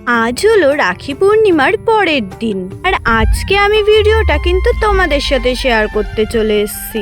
আজ হলো রাখি পূর্ণিমার পরের দিন, আর আজকে আমি ভিডিওটা কিন্তু তোমাদের সাথে শেয়ার করতে চলে এসেছি।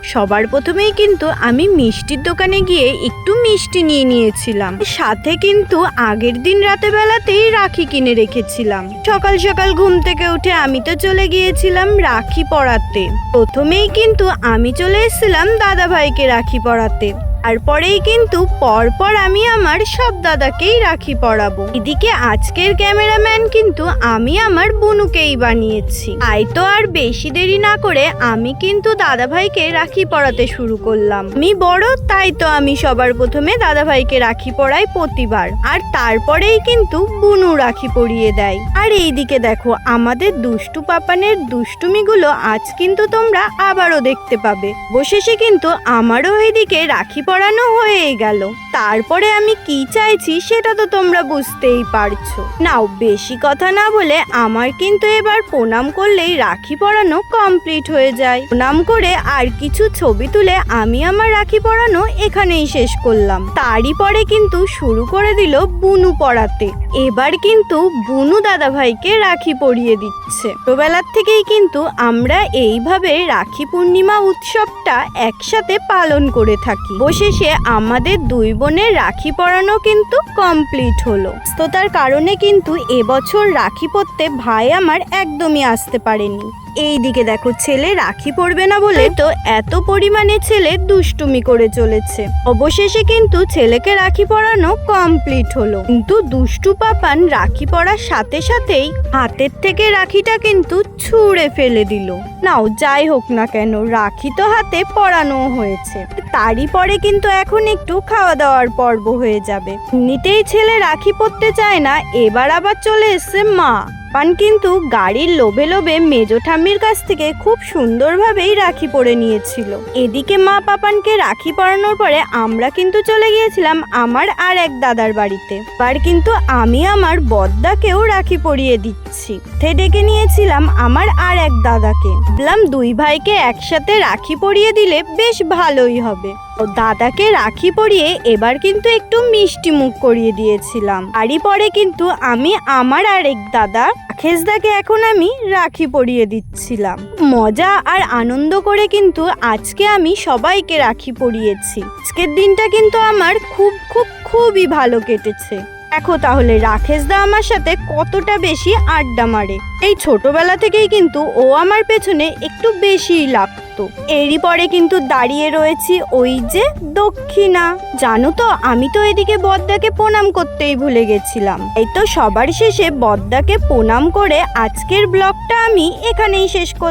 সবার প্রথমেই কিন্তু আমি মিষ্টির দোকানে গিয়ে একটু মিষ্টি নিয়ে নিয়েছিলাম, সাথে কিন্তু আগের দিন রাতে বেলাতেই রাখি কিনে রেখেছিলাম। সকাল সকাল ঘুম থেকে উঠে আমি তো চলে গিয়েছিলাম রাখি পরাতে। প্রথমেই কিন্তু আমি চলে এসেছিলাম দাদা ভাইকে রাখি পরাতে, তারপরেই কিন্তু পরপর আমি আমার সব দাদাকেই রাখি পরাবো। এদিকে আজকের ক্যামেরাম্যান কিন্তু আমি আমার বুনুকেই বানিয়েছি। তাই তো আর বেশি দেরি না করে আমি কিন্তু দাদা ভাইকে রাখি পরাতে শুরু করলাম। আমি বড়, তাই তো আমি সবার প্রথমে দাদা ভাইকে রাখি পরাই প্রতিবার, আর তারপরেই কিন্তু বুনু রাখি পরিয়ে দেয়। আর এইদিকে দেখো আমাদের দুষ্টু পাপানের দুষ্টুমিগুলো আজ কিন্তু তোমরা আবারও দেখতে পাবে। অবশেষে কিন্তু আমারও এইদিকে রাখি পরানো হয়ে গেল। তারপরে আমি কি চাইছি সেটা তো তোমরা বুঝতেই পারছো। নাও বেশি কথা না বলে আমার কিন্তু এবার প্রণাম করলেই রাখি পরানো কমপ্লিট হয়ে যায়। প্রণাম করে আর কিছু ছবি তুলে আমি আমার রাখি পরানো এখানেই শেষ করলাম। তারই পরে কিন্তু শুরু করে দিল বুনু পরাতে। এবার কিন্তু বুনু দাদা ভাইকে রাখি পরিয়ে দিচ্ছে। ছোটবেলার থেকেই কিন্তু আমরা এইভাবে রাখি পূর্ণিমা উৎসবটা একসাথে পালন করে থাকি। শেষে আমাদের দুই বোনের রাখি পরানো কিন্তু কমপ্লিট হলো। তো তার কারণে কিন্তু এবছর রাখি পরতে ভাই আমার একদমই আসতে পারেনি। এইদিকে দেখো ছেলে রাখি পরবে না বলে তো এত পরিমাণে ছেলে দুষ্টুমি করে চলেছে। অবশেষে কিন্তু ছেলেকে রাখি পরানো কমপ্লিট হলো, কিন্তু দুষ্টু পাপান রাখি পরার সাথে সাথেই হাতের থেকে রাখিটা কিন্তু ছুঁড়ে ফেলে দিল। নাও যাই হোক না কেন, রাখি তো হাতে পরানো হয়েছে। তারই পরে কিন্তু এখন একটু খাওয়া দাওয়ার পর্ব হয়ে যাবে। এমনিতেই ছেলে রাখি পরতে চায় না, এবার আবার চলে এসছে মা। পান কিন্তু গাড়ির লোভে লোভে মেজো ঠাম্মির কাছ থেকে খুব সুন্দরভাবেই রাখি পরে নিয়েছিল। এদিকে মা পাপানকে রাখি পরানোর পরে আমরা কিন্তু চলে গিয়েছিলাম আমার আর এক দাদার বাড়িতে। এবার কিন্তু আমি আমার বদ্দাকেও রাখি পরিয়ে দিচ্ছি। ডেকে নিয়েছিলাম আমার আর এক দাদাকে। বললাম দুই ভাইকে একসাথে রাখি পরিয়ে দিলে বেশ ভালোই হবে। দাদাকে রাখি পরিয়ে এবার কিন্তু একটু মিষ্টি মুখ করিয়ে দিয়েছিলাম। আরই পরে কিন্তু আমি আমার আরেক দাদা রাখেশদাকে এখন আমি রাখি পরিয়ে দিচ্ছিলাম। মজা আর আনন্দ করে কিন্তু আজকে আমি সবাইকে রাখি পরিয়েছি। আজকের দিনটা কিন্তু আমার খুবই ভালো কেটেছে। দেখো তাহলে রাখেশদা আমার সাথে কতটা বেশি আড্ডা মারে। এই ছোটবেলা থেকেই কিন্তু ও আমার পেছনে একটু বেশিই লাগতো। এরই পরে কিন্তু দাঁড়িয়ে রয়েছি ওই যে দক্ষিণা। জানো তো আমি তো এদিকে বদ্দাকে প্রণাম করতেই ভুলে গেছিলাম। এই তো সবার শেষে বদ্দাকে প্রণাম করে আজকের ব্লগটা আমি এখানেই শেষ করলাম।